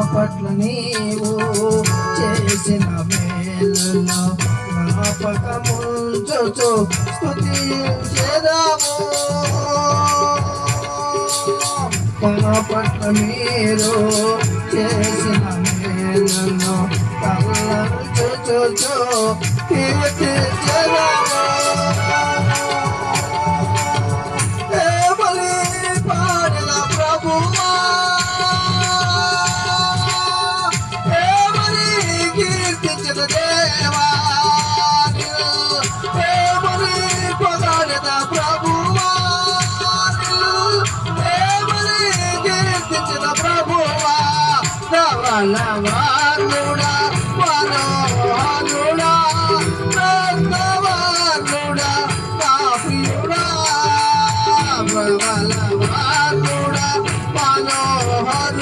పట్ల నీవు చేసిన మేలును జ్ఞాపకముంచుచు స్తుతించెదము. నా పట్ల మీరు చేసిన మేలును తలంచుచు కీర్తించెదము. Alabarnuda, Panohanuda,